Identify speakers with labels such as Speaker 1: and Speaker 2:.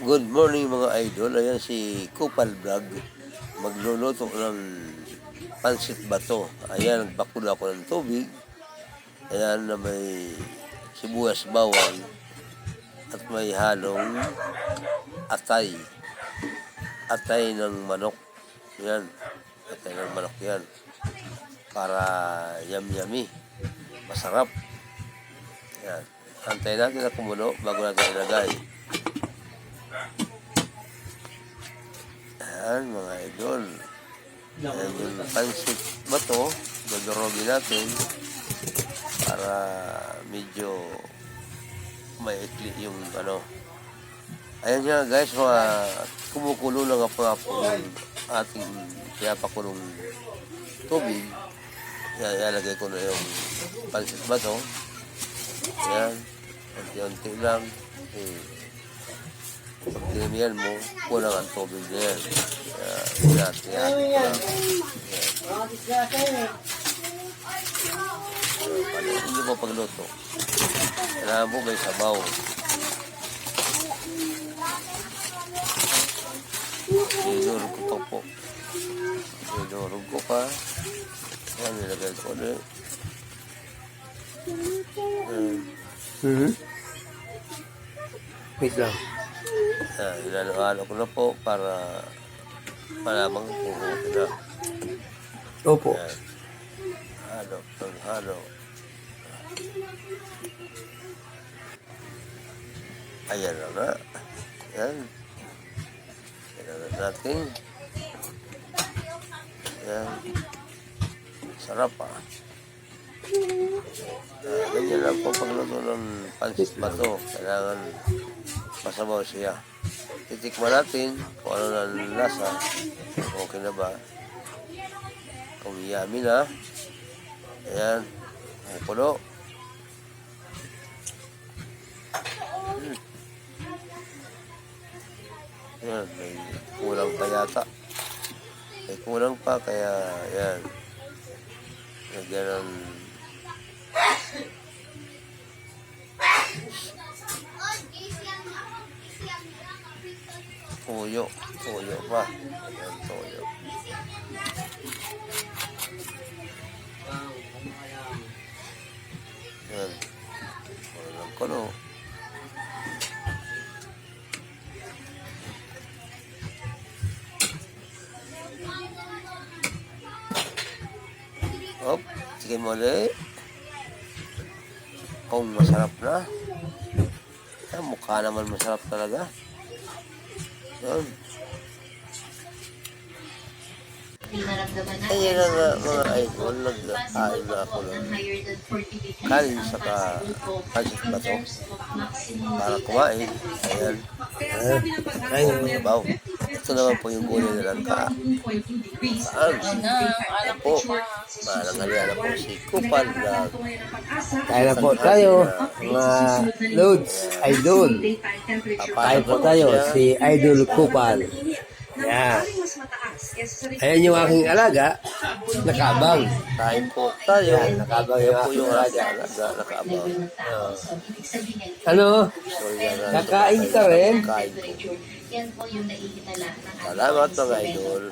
Speaker 1: Good morning mga idol. Ayan si Kupal Vlog. Magluluto ng pansit bato. Ayan, nagbakulo ako ng tubig. Ayan na may sibuyas bawang at may halong atay. Atay ng manok. Ayan, atay ng manok yan. Para yum-yummy. Masarap. Ayan. Antayin natin na kumulo bago natin ilagay. Ayan mga idol. Ayan yung pansit bato. Dodorogin natin para medyo maikli yung ano. Ayan nga guys, mga kumukulo lang po yung ating pinapakulong tubig. Ayan, ilalagay ko na yung pansit bato. Ayan, unti-unti lang. Pag dinamihan mo, kulang ang tubig na yan. Hati-hati lang. Hindi mo pagluto. Kailangan mo may sabaw. Sinurog ko to po. Sinurog ko pa. Ayan, nilagay ko ulit.
Speaker 2: Wait lang.
Speaker 1: Inalo-halo ko na po para malamang puhuti na.
Speaker 2: Opo.
Speaker 1: Halo, halo. Ayan na nga. Ayan. Ayan na natin. Ayan. Sarap ah. Ganyan lang po pagluto ng pansit bato. Kailangan masabaw siya. Titikman natin kung ano na lasa. Okay na ba? Kung yummy na. Ayan. Pupulo. Ayan. May kulang pa yata. May kulang pa kaya ayan. Lagyan ng tuyo pa. Ayan, tuyo. Ayan. Walang kulo. Hop, sige mo ulit. Kung masarap na. Mukha naman masarap talaga. Ayan. Ayan na nga mga idol, nagkain na ako ng kanin saka pansit bato para kumain. Ayan. Ayan. Wow. Ito naman po yung gulay na langka. Ayan po. Malangali po si Kupal Vlog.
Speaker 2: Kaya na po tayo, mga loads, idol. Kaya po tayo, si Idol Kupal. Yan. Ayan yung aking alaga, nakaabang.
Speaker 1: Kain po tayo.
Speaker 2: Yan, nakaabang yung aking alaga.
Speaker 1: Nakaabang.
Speaker 2: Ano? Kakain ka rin?
Speaker 1: Kain po. Salamat mga idol.